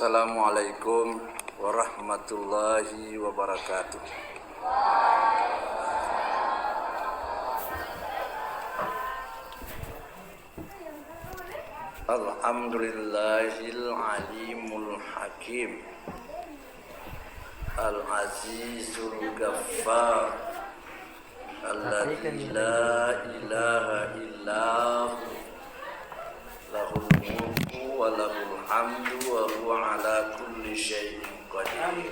Assalamualaikum warahmatullahi wabarakatuh. Alhamdulillahil alimul hakim, al-azizul ghaffar, alladzi la ilaha illahu, lahul mulku wa lahul hamdu wa huwa ala kulli syai'in qadir.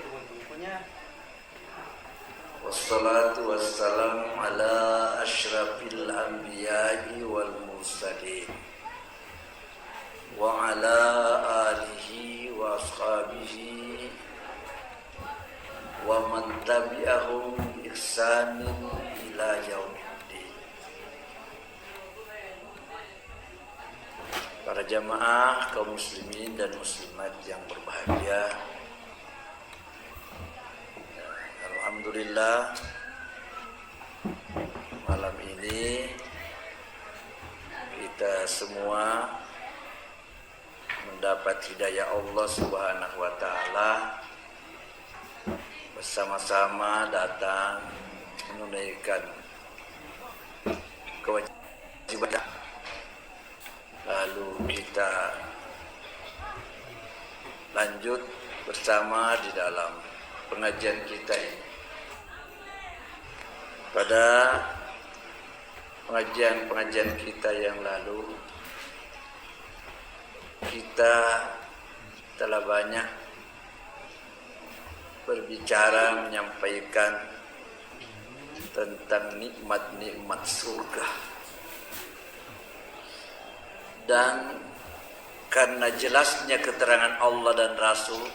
Wassalatu wassalamu ala asyrafil anbiya'i wal mursalin wa ala alihi wa ashabihi wa man tabi'ahum bi ihsanin ila yaumiddin. Para jamaah kaum muslimin dan muslimat yang berbahagia, alhamdulillah malam ini kita semua mendapat hidayah Allah Subhanahu wa taala, bersama-sama datang menunaikan kewajiban. Lalu kita lanjut bersama di dalam pengajian kita ini. Pada pengajian kita yang lalu, kita telah banyak berbicara, menyampaikan tentang nikmat-nikmat surga. Dan karena jelasnya keterangan Allah dan Rasul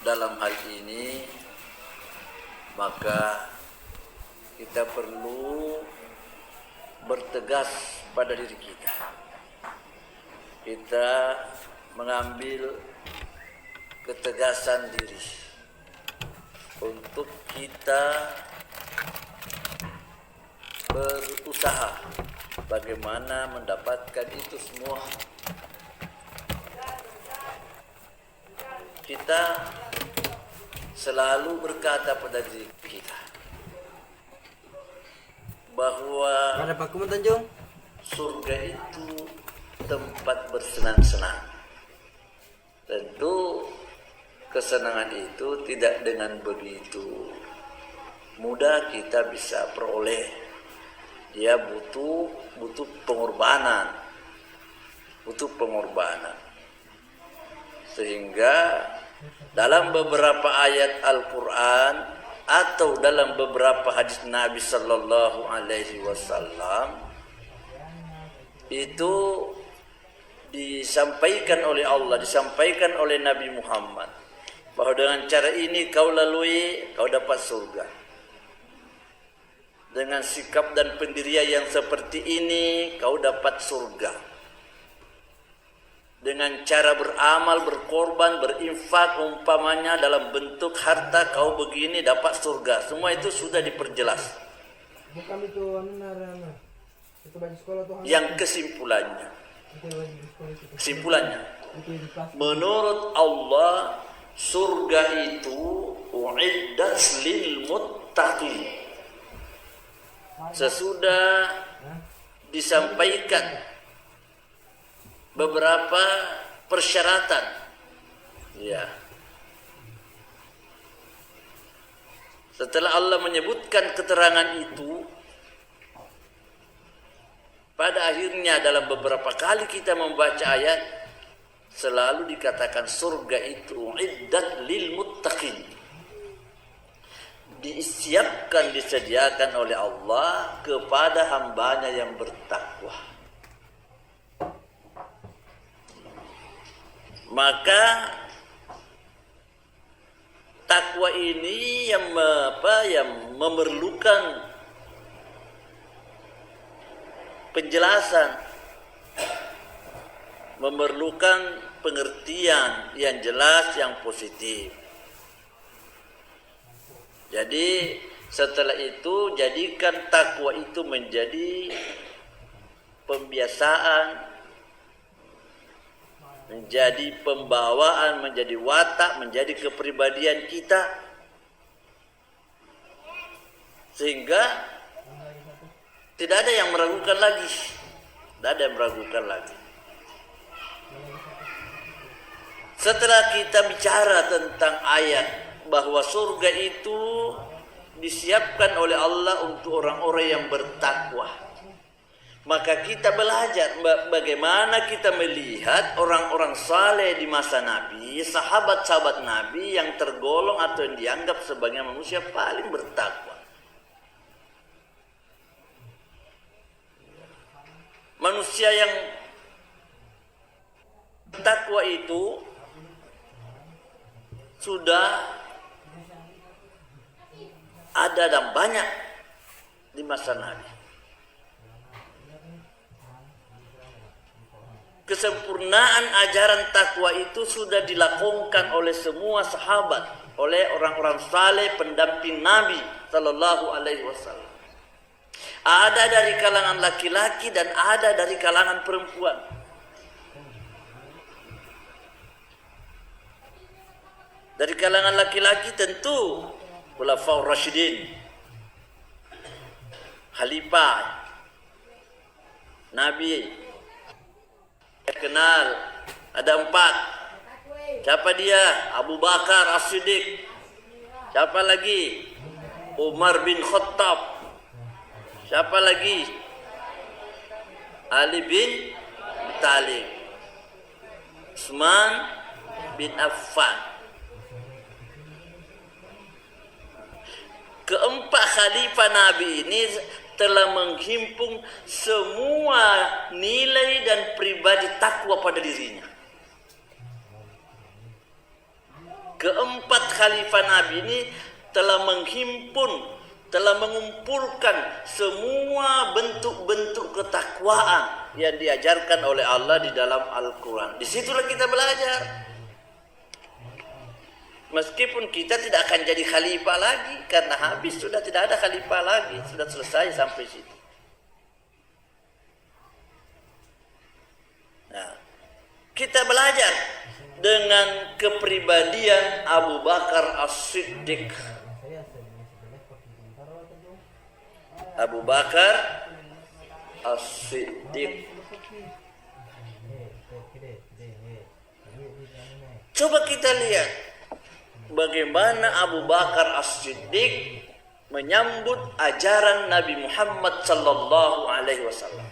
dalam hal ini, maka kita perlu bertegas pada diri kita. Kita mengambil ketegasan diri untuk kita berusaha bagaimana mendapatkan itu semua. Kita selalu berkata pada diri kita bahwa surga itu tempat bersenang-senang. Tentu kesenangan itu tidak dengan begitu mudah kita bisa peroleh. Dia butuh pengorbanan, sehingga dalam beberapa ayat Al-Quran atau dalam beberapa hadis Nabi Sallallahu Alaihi Wasallam itu disampaikan oleh Allah, disampaikan oleh Nabi Muhammad, bahwa dengan cara ini kau lalui, kau dapat surga. Dengan sikap dan pendirian yang seperti ini, kau dapat surga. Dengan cara beramal, berkorban, berinfak, umpamanya dalam bentuk harta, kau begini dapat surga. Semua itu sudah diperjelas. Yang kesimpulannya, menurut Allah, surga itu uiddat lil muttaqin. Sesudah disampaikan beberapa persyaratan, ya. Setelah Allah menyebutkan keterangan itu, pada akhirnya dalam beberapa kali kita membaca ayat, selalu dikatakan surga itu iddat lil muttaqin, disediakan oleh Allah kepada hambanya yang bertakwa. Maka takwa ini yang memerlukan penjelasan, memerlukan pengertian yang jelas, yang positif. Jadi setelah itu jadikan takwa itu menjadi pembiasaan, menjadi pembawaan, menjadi watak, menjadi kepribadian kita, sehingga tidak ada yang meragukan lagi. Tidak ada yang meragukan lagi. Setelah kita bicara tentang ayat bahwa surga itu disiapkan oleh Allah untuk orang-orang yang bertakwa, maka kita belajar bagaimana kita melihat orang-orang saleh di masa Nabi, sahabat-sahabat Nabi yang tergolong atau yang dianggap sebagai manusia paling bertakwa. Manusia yang bertakwa itu sudah ada dan banyak di masa Nabi. Kesempurnaan ajaran takwa itu sudah dilakukan oleh semua sahabat, oleh orang-orang saleh pendamping Nabi sallallahu alaihi wasallam. Ada dari kalangan laki-laki dan ada dari kalangan perempuan. Dari kalangan laki-laki tentu Khulafaur Rasyidin, Khalifah Nabi kenal, ada 4. Siapa dia? Abu Bakar As-Siddiq. Siapa lagi? Umar bin Khattab. Siapa lagi? Ali bin Talib. Utsman bin Affan. Keempat khalifah Nabi ini telah menghimpun semua nilai dan pribadi takwa pada dirinya. Keempat khalifah Nabi ini telah menghimpun, telah mengumpulkan semua bentuk-bentuk ketakwaan yang diajarkan oleh Allah di dalam Al-Quran. Disitulah kita belajar. Meskipun kita tidak akan jadi khalifah lagi, karena habis, sudah tidak ada khalifah lagi, sudah selesai sampai situ. Nah, kita belajar dengan kepribadian Abu Bakar As-Siddiq. Abu Bakar As-Siddiq. Coba kita lihat bagaimana Abu Bakar As-Siddiq menyambut ajaran Nabi Muhammad sallallahu alaihi wasallam.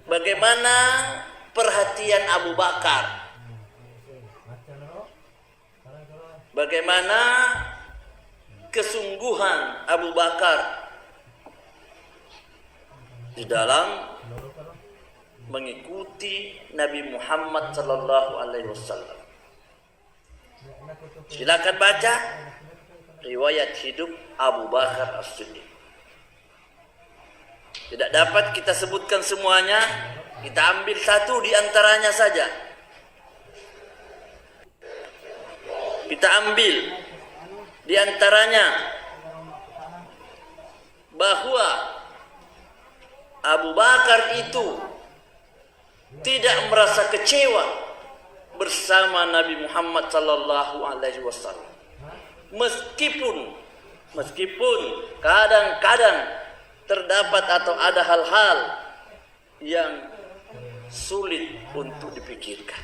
Bagaimana perhatian Abu Bakar? Bagaimana kesungguhan Abu Bakar di dalam mengikuti Nabi Muhammad sallallahu alaihi wasallam. Silakan baca riwayat hidup Abu Bakar As-Siddiq. Tidak dapat kita sebutkan semuanya, kita ambil satu di antaranya saja. Kita ambil di antaranya bahwa Abu Bakar itu tidak merasa kecewa bersama Nabi Muhammad sallallahu alaihi wasallam. Meskipun kadang-kadang terdapat atau ada hal-hal yang sulit untuk dipikirkan.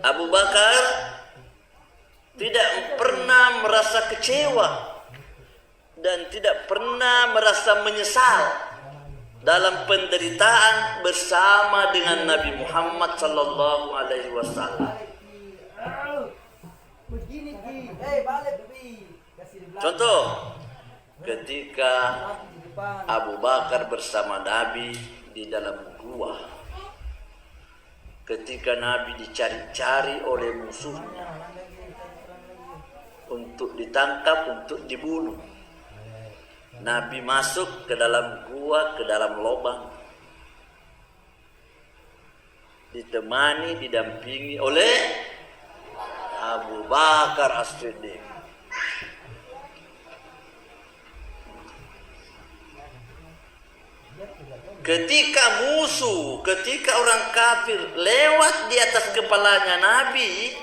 Abu Bakar tidak pernah merasa kecewa dan tidak pernah merasa menyesal dalam penderitaan bersama dengan Nabi Muhammad sallallahu alaihi wasallam. Contoh, ketika Abu Bakar bersama Nabi di dalam gua, ketika Nabi dicari-cari oleh musuhnya untuk ditangkap, untuk dibunuh, Nabi masuk ke dalam gua, ke dalam lubang, ditemani, didampingi oleh Abu Bakar As-Siddiq. Ketika musuh, ketika orang kafir lewat di atas kepalanya Nabi,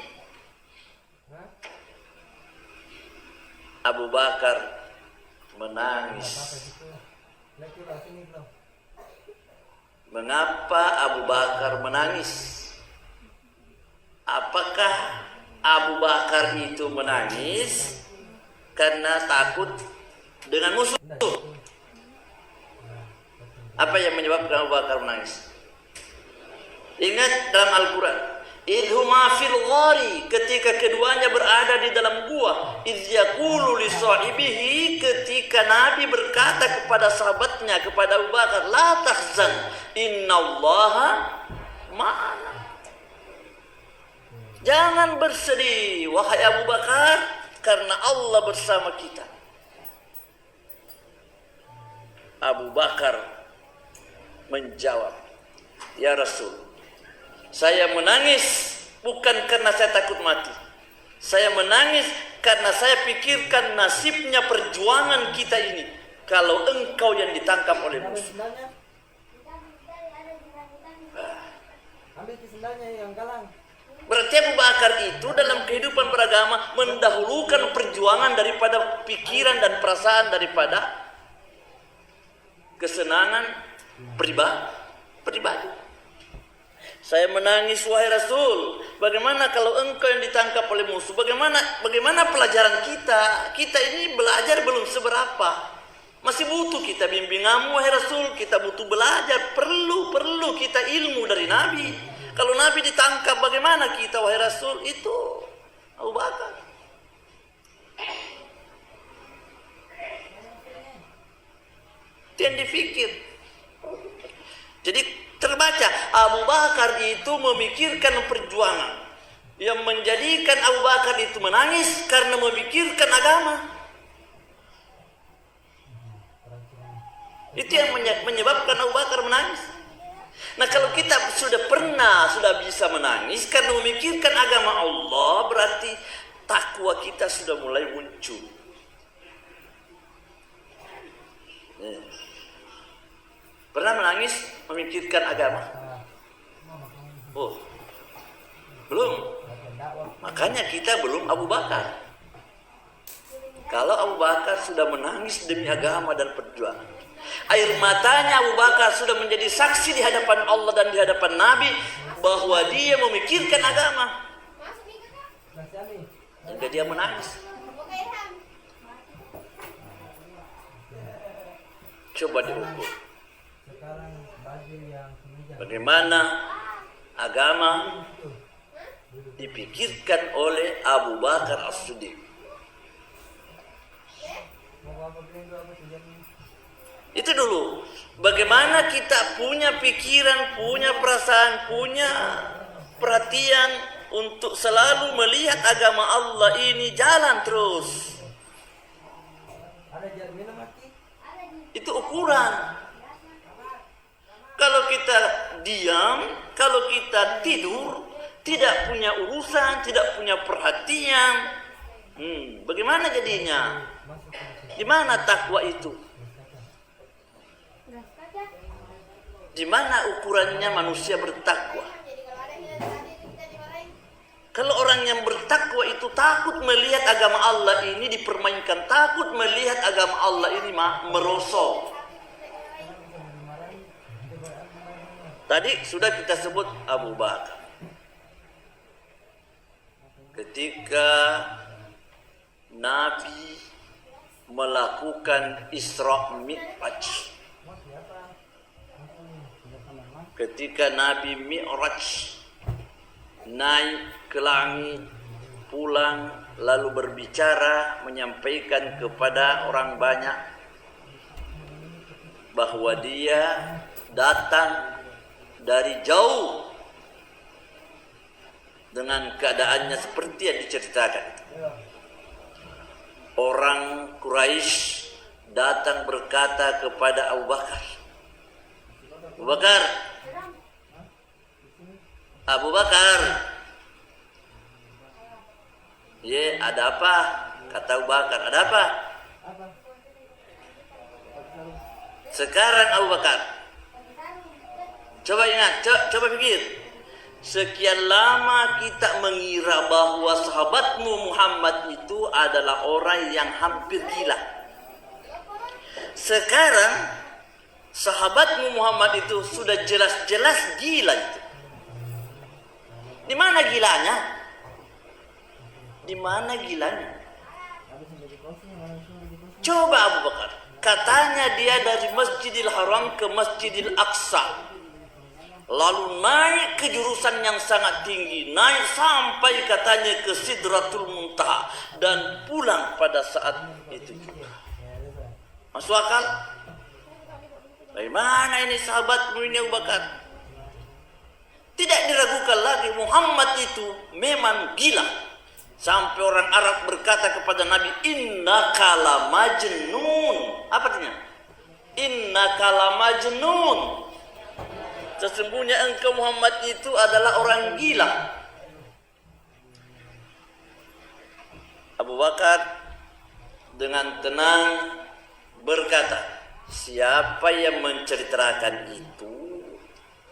Abu Bakar menangis. Mengapa Abu Bakar menangis? Apakah Abu Bakar itu menangis karena takut dengan musuh? Apa yang menyebabkan Abu Bakar menangis? Ingat dalam Al-Quran, idhuma fil ghari, ketika keduanya berada di dalam gua, idh yaqulu li sahibihi, ketika Nabi berkata kepada sahabatnya, kepada Abu Bakar, la tahzan, innallaha ma'ana. Jangan bersedih wahai Abu Bakar, karena Allah bersama kita. Abu Bakar menjawab, ya Rasul, saya menangis bukan karena saya takut mati. Saya menangis karena saya pikirkan nasibnya perjuangan kita ini kalau engkau yang ditangkap oleh musuh. Berarti Abu Bakar itu dalam kehidupan beragama mendahulukan perjuangan daripada pikiran dan perasaan, daripada kesenangan pribadi. Saya menangis wahai Rasul, bagaimana kalau engkau yang ditangkap oleh musuh? Bagaimana pelajaran kita? Kita ini belajar belum seberapa. Masih butuh kita bimbinganmu wahai Rasul. Kita butuh belajar, perlu kita ilmu dari Nabi. Kalau Nabi ditangkap, bagaimana kita wahai Rasul? Itu Abu Bakar. Itu yang dipikir. Jadi terbaca Abu Bakar itu memikirkan perjuangan. Yang menjadikan Abu Bakar itu menangis karena memikirkan agama. Itu yang menyebabkan Abu Bakar menangis. Nah, kalau kita sudah bisa menangis karena memikirkan agama Allah, berarti takwa kita sudah mulai muncul. Pernah menangis memikirkan agama? Oh, belum. Makanya kita belum Abu Bakar. Kalau Abu Bakar sudah menangis demi agama dan perjuangan, air matanya Abu Bakar sudah menjadi saksi di hadapan Allah dan di hadapan Nabi bahwa dia memikirkan agama, sehingga dia menangis. Coba diukur bagaimana agama dipikirkan oleh Abu Bakar As-Siddiq. Itu dulu. Bagaimana kita punya pikiran, punya perasaan, punya perhatian untuk selalu melihat agama Allah ini jalan terus. Itu ukuran. Kalau kita diam, kalau kita tidur, tidak punya urusan, tidak punya perhatian, bagaimana jadinya? Di mana takwa itu? Di mana ukurannya manusia bertakwa? Kalau orang yang bertakwa itu takut melihat agama Allah ini dipermainkan, takut melihat agama Allah ini merosot. Tadi sudah kita sebut Abu Bakar. Ketika Nabi melakukan Isra Mi'raj, ketika Nabi Mi'raj naik ke langit, pulang, lalu berbicara, menyampaikan kepada orang banyak bahwa dia datang dari jauh dengan keadaannya seperti yang diceritakan. Orang Quraisy datang berkata kepada Abu Bakar, Abu Bakar, Abu Bakar, ada apa? Kata Abu Bakar, ada apa? Sekarang Abu Bakar, Coba ingat, coba pikir. Sekian lama kita mengira bahwa sahabatmu Muhammad itu adalah orang yang hampir gila. Sekarang sahabatmu Muhammad itu sudah jelas-jelas gila itu. Di mana gilanya? Di mana gilanya? Coba Abu Bakar. Katanya dia dari Masjidil Haram ke Masjidil Aqsa. Lalu naik ke jurusan yang sangat tinggi, naik sampai katanya ke Sidratul Muntaha dan pulang pada saat itu juga. Masuk akal? Bagaimana ini sahabatmu ini Abu Bakar? Tidak diragukan lagi Muhammad itu memang gila. Sampai orang Arab berkata kepada Nabi, innaka la majnun. Apa artinya? Innaka la majnun. Sesungguhnya engkau Muhammad itu adalah orang gila. Abu Bakar dengan tenang berkata, siapa yang menceritakan itu?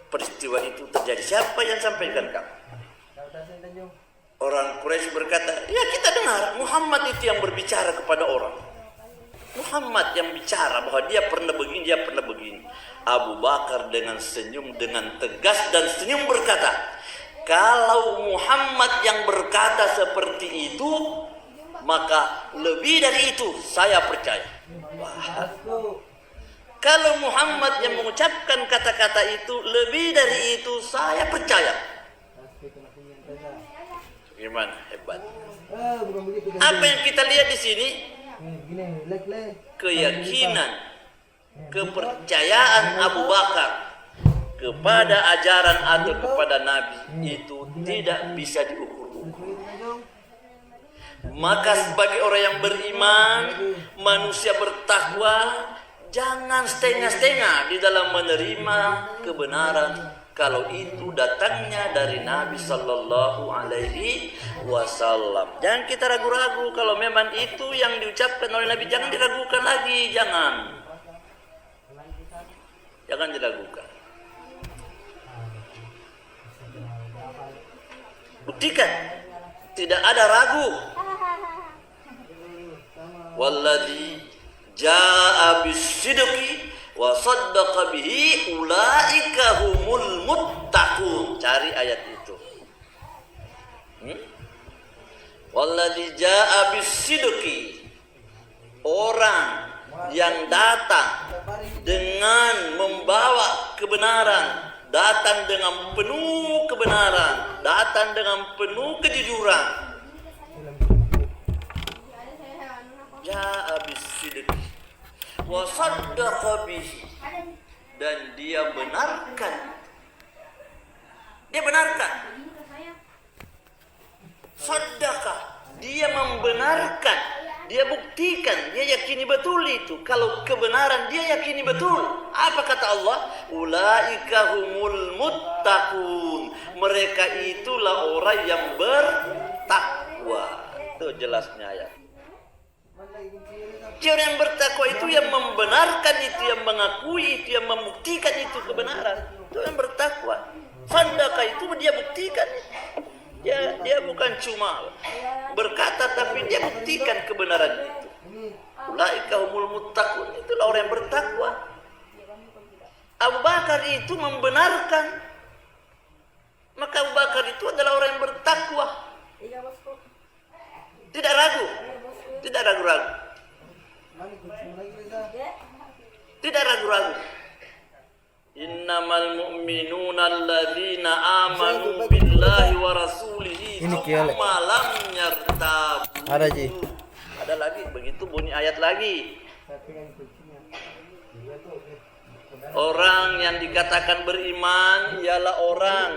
Peristiwa itu terjadi. Siapa yang sampaikan kamu? Orang Quraisy berkata, ya kita dengar Muhammad itu yang berbicara kepada orang. Muhammad yang bicara bahwa dia pernah begini, dia pernah begini. Abu Bakar dengan senyum, dengan tegas dan senyum berkata, kalau Muhammad yang berkata seperti itu, maka lebih dari itu saya percaya. Wah. Kalau Muhammad yang mengucapkan kata-kata itu, lebih dari itu saya percaya. Gimana hebat? Apa yang kita lihat di sini? Keyakinan, kepercayaan Abu Bakar kepada ajaran atau kepada Nabi itu tidak bisa diukur-ukur. Maka sebagai orang yang beriman, manusia bertakwa, jangan setengah-setengah di dalam menerima kebenaran kalau itu datangnya dari Nabi Sallallahu Alaihi Wasallam. Jangan kita ragu-ragu kalau memang itu yang diucapkan oleh Nabi. Jangan diragukan lagi, jangan diragukan. Buktikan, tidak ada ragu. Walladzi jaa bis-sidqi wa saddaqa bihi ulaika humul muttaqun. Cari ayat itu. Walladzi jaa bis-sidqi, orang yang datang dengan membawa kebenaran, datang dengan penuh kebenaran, datang dengan penuh kejujuran. Jaa bis-sidqi wa saddaqa bihi, dan dia benarkan. Dia benarkan. Saddaqa, dia membenarkan, dia buktikan, dia yakini betul itu. Kalau kebenaran dia yakini betul. Apa kata Allah? Ulaika humul muttaqun. Mereka itulah orang yang bertakwa. Itu jelasnya ayat. Orang yang bertakwa itu yang membenarkan itu, yang mengakui itu, yang membuktikan itu kebenaran. Itu yang bertakwa. Sadaqah itu dia buktikan. Dia bukan cuma berkata, tapi dia buktikan kebenaran itu. Ulaika humul muttaqun, itulah orang yang bertakwa. Abu Bakar itu membenarkan. Maka Abu Bakar itu adalah orang yang bertakwa. Tidak ragu. Tidak ragu-ragu. Tidak ragu-ragu. Innamal mu'minuna alladzina amanu billahi wa rasulihi tsumma lam yartabu. Ada Ji. Ada lagi, begitu bunyi ayat lagi. Orang yang dikatakan beriman ialah orang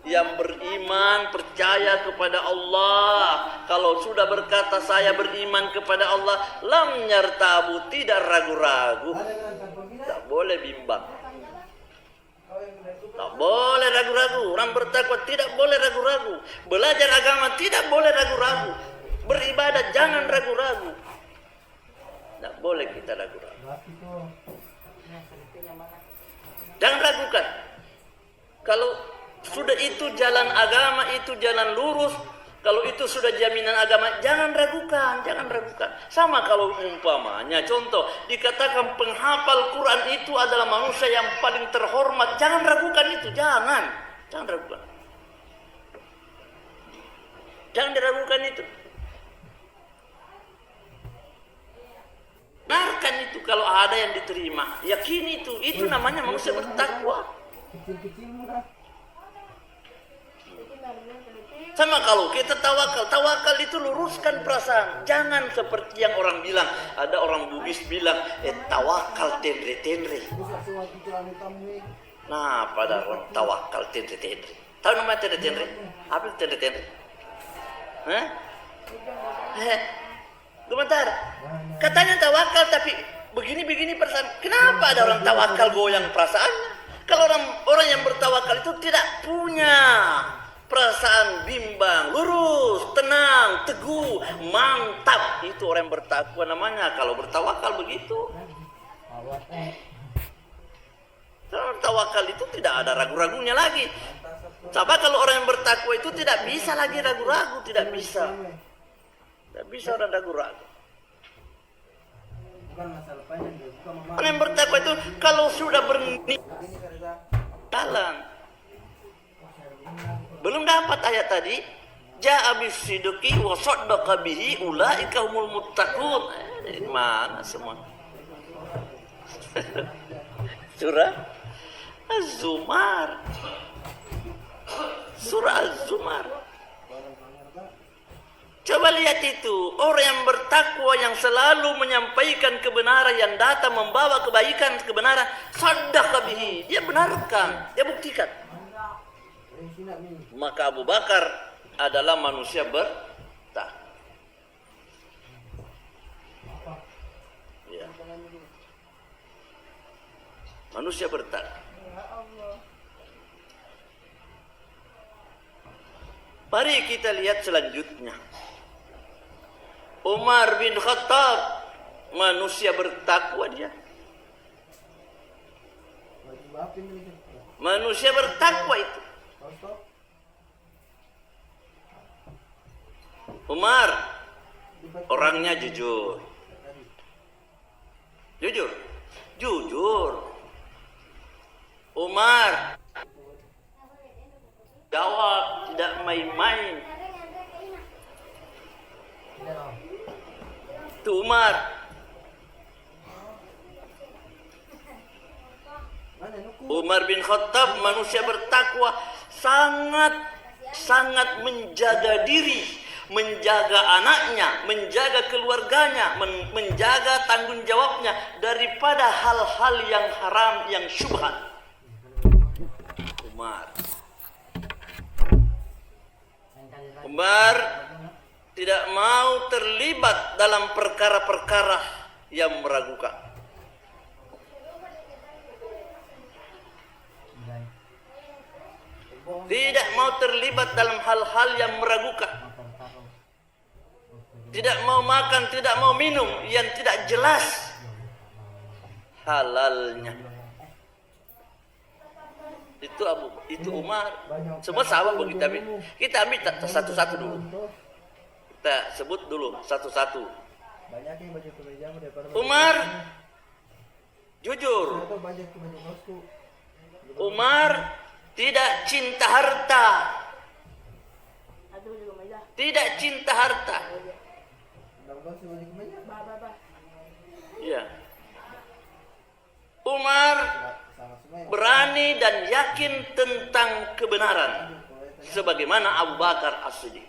yang beriman, percaya kepada Allah. Kalau sudah berkata saya beriman kepada Allah, lam yartabu, tidak ragu-ragu. Tak boleh bimbang. Tak boleh ragu-ragu. Orang bertakwa tidak boleh ragu-ragu. Belajar agama tidak boleh ragu-ragu. Beribadah jangan ragu-ragu. Tak boleh kita ragu-ragu. Jangan ragukan. Kalau sudah itu jalan agama, itu jalan lurus, kalau itu sudah jaminan agama, jangan ragukan, jangan ragukan. Sama kalau umpamanya, contoh, dikatakan penghafal Quran itu adalah manusia yang paling terhormat, jangan ragukan itu, jangan ragukan. Jangan diragukan itu. Benarkan itu kalau ada yang diterima. Yakini itu namanya manusia bertakwa. Sama kalau kita tawakal itu luruskan perasaan. Jangan seperti yang orang bilang, ada orang Bugis bilang, tawakal tenre. Nah, pada orang tawakal tenre. Tahu namanya tenre? Apa itu tenre? Hah? Sebentar. Katanya tawakal tapi begini perasaan. Kenapa ada orang tawakal goyang perasaannya? Kalau orang yang bertawakal itu tidak punya perasaan bimbang, lurus, tenang, teguh, mantap. Itu orang yang bertakwa namanya. Kalau bertawakal begitu. Kalau bertawakal itu tidak ada ragu-ragunya lagi. Coba kalau orang yang bertakwa itu tidak bisa lagi ragu-ragu, tidak bisa. Tidak bisa orang ragu-ragu. Orang yang bertakwa itu kalau sudah berniat jalan. Belum dapat ayat tadi, ja'a bis-sidqi wa saddaqa bihi ulaika humul muttaqun. Mana semua? Surah Az-Zumar. Surah Az-Zumar. Coba lihat itu, orang yang bertakwa yang selalu menyampaikan kebenaran, yang datang membawa kebaikan, kebenaran, saddaqa bihi, dia benarkan, dia buktikan. Maka Abu Bakar adalah manusia bertakwa. Ya. Manusia bertakwa. Mari kita lihat selanjutnya. Umar bin Khattab, manusia bertakwa dia. Manusia bertakwa itu. Umar orangnya jujur. Jujur. Umar jawab, tidak main-main. Itu Umar. Umar bin Khattab manusia bertakwa, sangat menjaga diri, menjaga anaknya, menjaga keluarganya, menjaga tanggung jawabnya daripada hal-hal yang haram, yang syubhat. Umar tidak mau terlibat dalam perkara-perkara yang meragukan. Tidak mau terlibat dalam hal-hal yang meragukan. Tidak mau makan, tidak mau minum yang tidak jelas halalnya. Itu Umar. Semua sama begitu. Kita ambil satu-satu dulu. Kita sebut dulu satu-satu. Umar jujur. Umar tidak cinta harta. Tidak cinta harta. Ya. Umar berani dan yakin tentang kebenaran sebagaimana Abu Bakar As-Siddiq.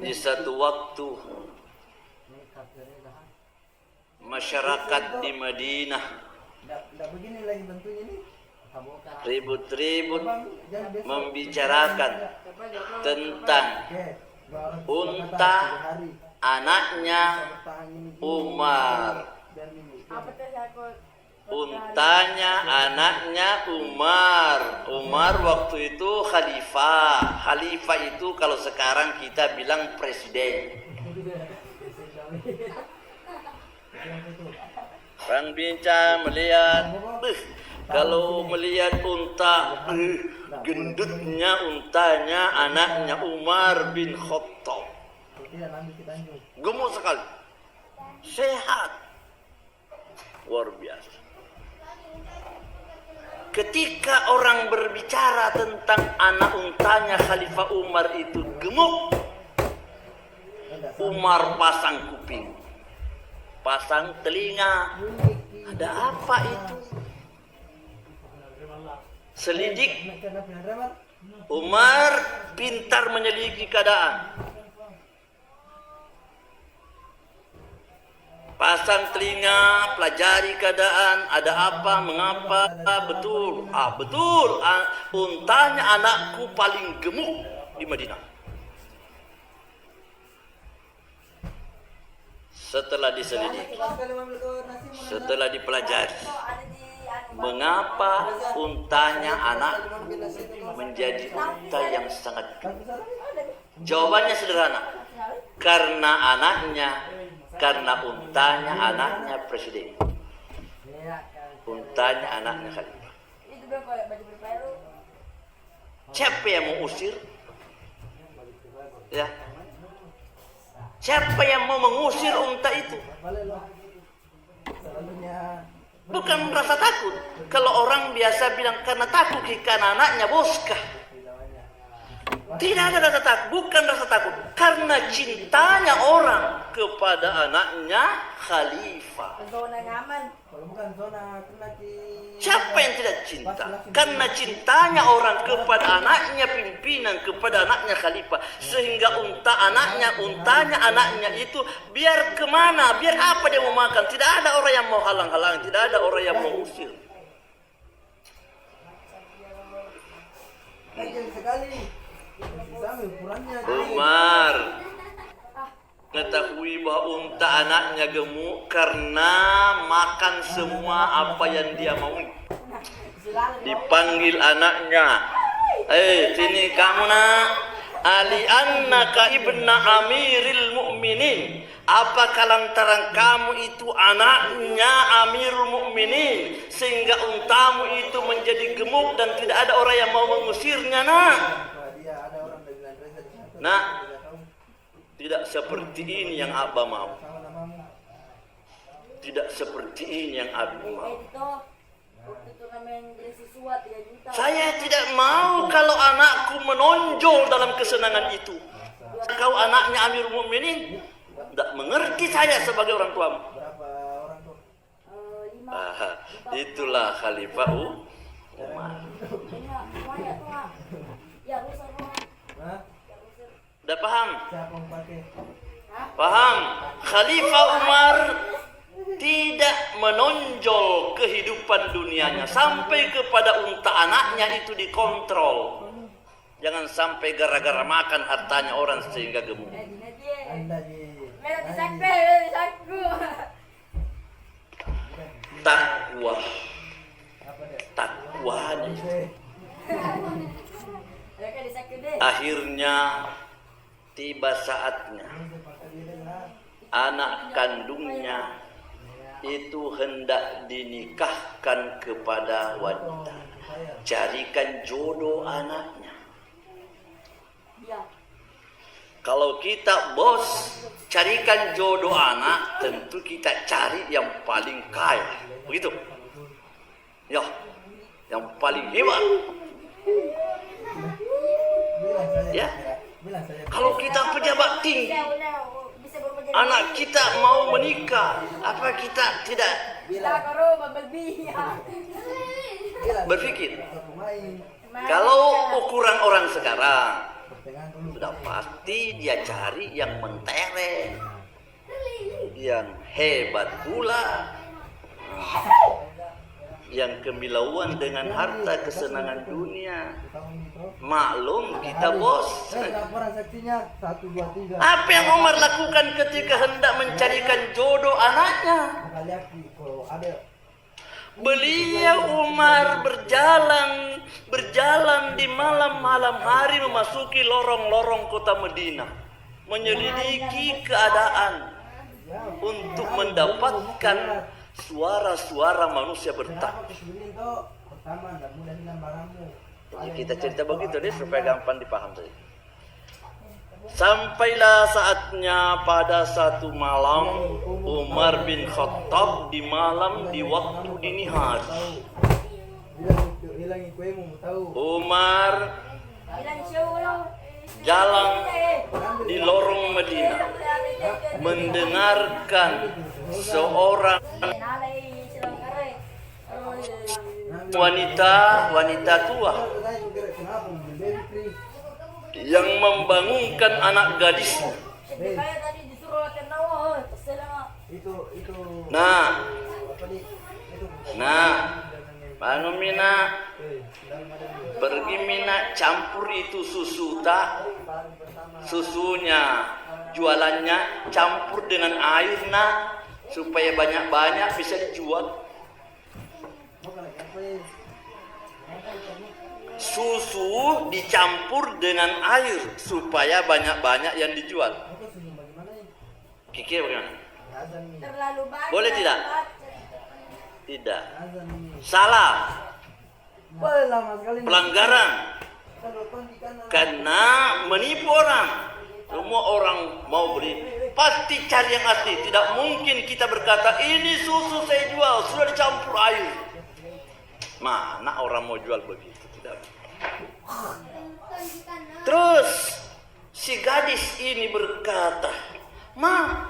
Di satu waktu masyarakat di Madinah ribut-ribut membicarakan tentang unta anaknya Umar. Untanya anaknya Umar. Umar waktu itu khalifah. Khalifah itu kalau sekarang kita bilang presiden. Sang pincang melihat, kalau melihat unta, gendutnya untanya anaknya Umar bin Khattab. Gemuk sekali, sehat, luar biasa. Ketika orang berbicara tentang anak untanya Khalifah Umar itu gemuk, Umar pasang kuping, pasang telinga. Ada apa itu? Selidik. Umar pintar menyelidiki keadaan. Pasang telinga, pelajari keadaan, ada apa, mengapa, betul. Betul, untanya anakku paling gemuk di Madinah. Setelah diselidiki, setelah dipelajari, mengapa untanya anak menjadi unta yang sangat gemuk? Jawabannya sederhana. Karena untanya anaknya presiden. Untanya anaknya khalifah. Siapa yang mau usir? Ya. Siapa yang mau mengusir unta itu? Bukan merasa takut. Kalau orang biasa bilang karena takut karena anaknya boskah. Tidak ada rasa takut, bukan rasa takut. Karena cintanya orang kepada anaknya khalifah. Siapa yang tidak cinta? Karena cintanya orang kepada anaknya pimpinan, kepada anaknya khalifah. Sehingga untanya anaknya itu biar kemana, biar apa dia mau makan. Tidak ada orang yang mau halang-halang, tidak ada orang yang mau usir. Umar ketahui bahwa unta anaknya gemuk karena makan semua apa yang dia mau. Dipanggil anaknya, sini kamu nak. Ali annaka ibna amiril mu'minin. Apakah lantaran kamu itu anaknya Amirul Mukminin sehingga untamu itu menjadi gemuk dan tidak ada orang yang mau mengusirnya, nak? Nah, tidak seperti ini yang Abah mau. Tidak seperti ini yang Abah mau. Saya tidak mau kalau anakku menonjol dalam kesenangan itu. Kau anaknya Amirul Mukminin, tidak mengerti saya sebagai orang tuamu. Itulah Khalifah Umar. Udah paham? Paham? Khalifah Umar tidak menonjol kehidupan dunianya sampai kepada unta anaknya itu dikontrol. Jangan sampai gara-gara makan hartanya orang sehingga gemuk. Takwanya akhirnya tiba saatnya anak kandungnya itu hendak dinikahkan kepada wanita. Carikan jodoh anaknya. Kalau kita bos carikan jodoh anak, tentu kita cari yang paling kaya, begitu? Ya, yang paling hebat. Ya, kalau kita pejabat tinggi, anak kita mau menikah, apa kita tidak berpikir? Kalau ukuran orang sekarang, sudah pasti dia cari yang mentereng, yang hebat pula, yang kemilauan dengan harta kesenangan dunia. Maklum kita bos. Apa yang Umar lakukan ketika hendak mencarikan jodoh anaknya? Beliau Umar berjalan di malam-malam hari memasuki lorong-lorong kota Madinah, menyelidiki keadaan untuk mendapatkan suara-suara manusia bertakbir. Jadi kita cerita begitu deh supaya gampang dipaham saja. Sampailah saatnya pada satu malam Umar bin Khattab di malam di waktu dini hari. Umar jalan di lorong Madinah mendengarkan seorang wanita tua yang membangunkan anak gadisnya. Anu mina pergi mina campur itu susu tak susunya jualannya campur dengan air nak supaya banyak-banyak bisa dijual. Susu dicampur dengan air supaya banyak-banyak yang dijual. Kiki bagaimana? Boleh tidak? Tidak. Salah. Pelanggaran. Karena menipu orang. Semua orang mau beli. Pasti cari yang asli. Tidak mungkin kita berkata ini susu saya jual sudah dicampur air. Mana orang mau jual begitu? Tidak. Terus si gadis ini berkata, "Ma,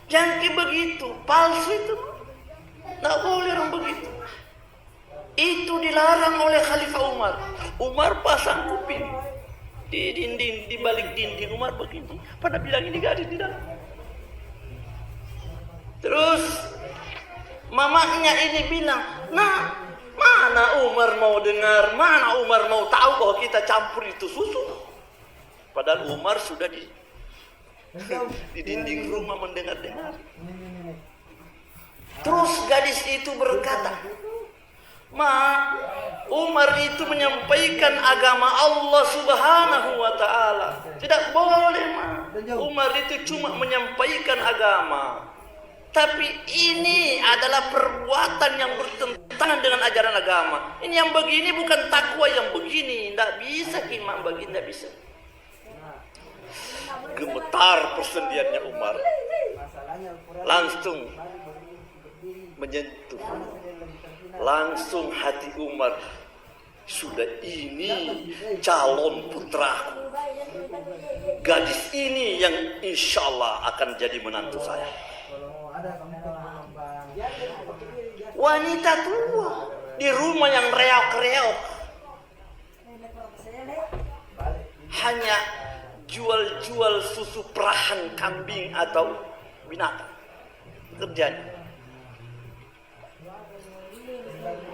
jangan kayak begitu, palsu itu. Tidak boleh orang begitu." Itu dilarang oleh Khalifah Umar. Umar pasang kuping di dinding, di balik dinding. Umar begini, pada bilang ini gadis di dalam. Terus mamanya ini bilang, "Nah, mana Umar mau dengar, mana Umar mau tahu bahwa kita campur itu susu?" Padahal Umar sudah di dinding rumah mendengar-dengar. Terus gadis itu berkata, "Ma, Umar itu menyampaikan agama Allah Subhanahu wa ta'ala. Tidak boleh, Ma. Umar itu cuma menyampaikan agama. Tapi ini adalah perbuatan yang bertentangan dengan ajaran agama. Ini yang begini bukan takwa yang begini. Tidak bisa imam begini, tidak bisa." Gemetar persendiannya Umar. Langsung menyentuh. Langsung hati Umar. Sudah ini calon putraku. Gadis ini yang insya Allah akan jadi menantu saya. Wanita tua di rumah yang reok-reok, hanya jual-jual susu perahan kambing atau binatang kerjanya.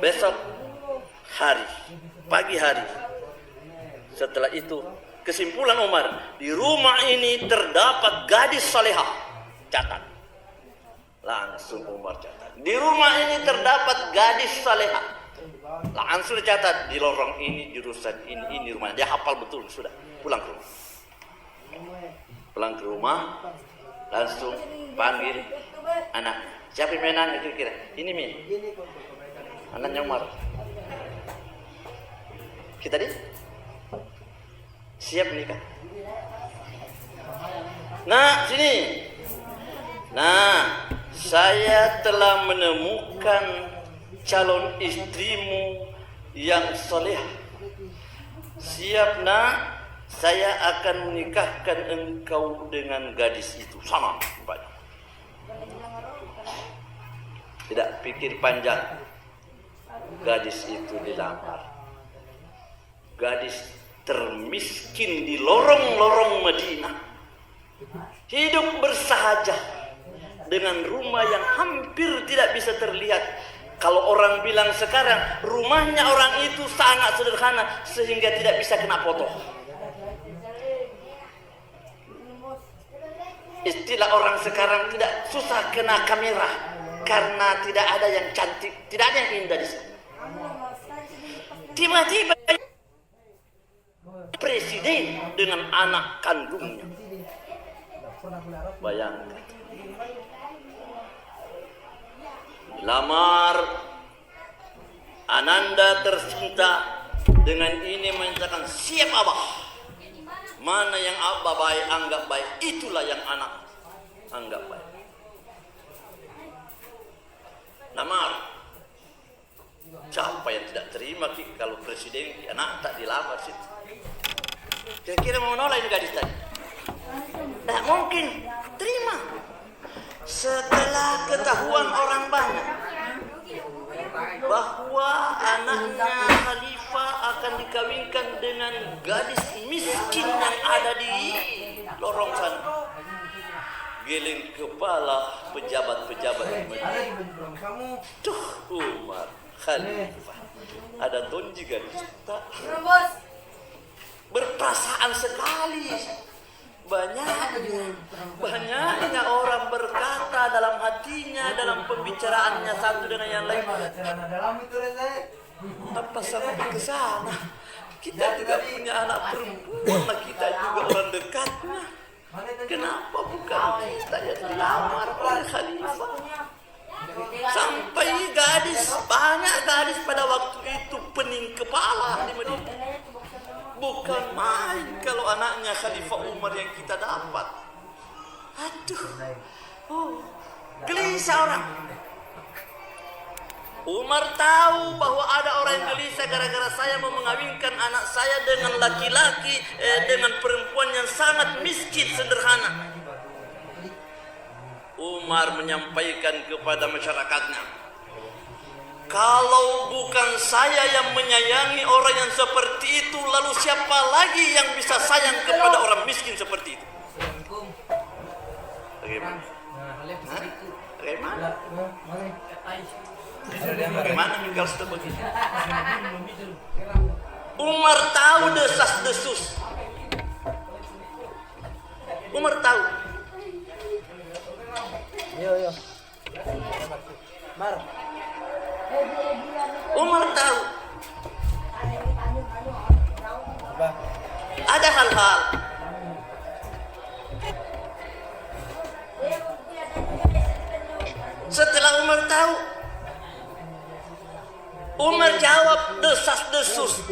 Besok hari, pagi hari, setelah itu kesimpulan Umar, di rumah ini terdapat gadis salehah. Catat. Langsung Umar catat. Di rumah ini terdapat gadis salehah. Langsung catat di lorong ini, jurusan ini rumahnya. Dia hafal betul sudah. Pulang ke rumah. Pulang ke rumah, langsung panggil anak. Siapa yang menang kira-kira? Ini Min. Anaknya Umar. Kita di siap nikah. Nah, sini. Nah, saya telah menemukan calon istrimu yang soleh. Siap nak, saya akan menikahkan engkau dengan gadis itu. Sama banyak. Tidak pikir panjang. Gadis itu dilamar. Gadis termiskin di lorong-lorong Madinah. Hidup bersahaja dengan rumah yang hampir tidak bisa terlihat. Kalau orang bilang sekarang rumahnya orang itu sangat sederhana sehingga tidak bisa kena foto. Istilah orang sekarang tidak susah kena kamera karena tidak ada yang cantik, tidak ada yang indah di sini. Tiba-tiba presiden dengan anak kandungnya. Bayangkan. lamar Ananda tercinta dengan ini menyatakan siap abah. Mana yang abah baik anggap baik, itulah yang anak anggap baik. Lamar. Siapa yang tidak terima kalau presiden anak tak dilamar situ? Kira-kira mau menolak ini gadis tadi? Tak mungkin terima. Setelah ketahuan orang banyak bahwa anaknya Khalifah akan dikawinkan dengan gadis miskin yang ada di lorong sana, geleng kepala pejabat-pejabat di Madinah. Tuh Umar Khalifah ada tonji gadis tak berperasaan sekali. Banyaknya orang berkata dalam hatinya, dalam pembicaraannya satu dengan yang lain, apa sampai ke sana? Kita tidak punya anak perempuan, kita juga orang dekatnya. Kenapa bukan kita yang dilamar oleh Khalifah? Sampai banyak gadis pada waktu itu pening kepala di Madinah. Bukan main kalau anaknya Khalifah Umar yang kita dapat. Aduh, gelisah orang. Umar tahu bahwa ada orang yang gelisah gara-gara saya mau mengawinkan anak saya dengan laki-laki, dengan perempuan yang sangat miskin sederhana. Umar menyampaikan kepada masyarakatnya, kalau bukan saya yang menyayangi orang yang seperti itu, lalu siapa lagi yang bisa sayang kepada orang miskin seperti itu? Bagaimana? Bagaimana? Bagaimana kalau sudah begini? Umar tahu desas-desus. Umar tahu. Yo. Mar. Umar tahu. Ada hal-hal setelah Umar tahu, Umar jawab desas-desus.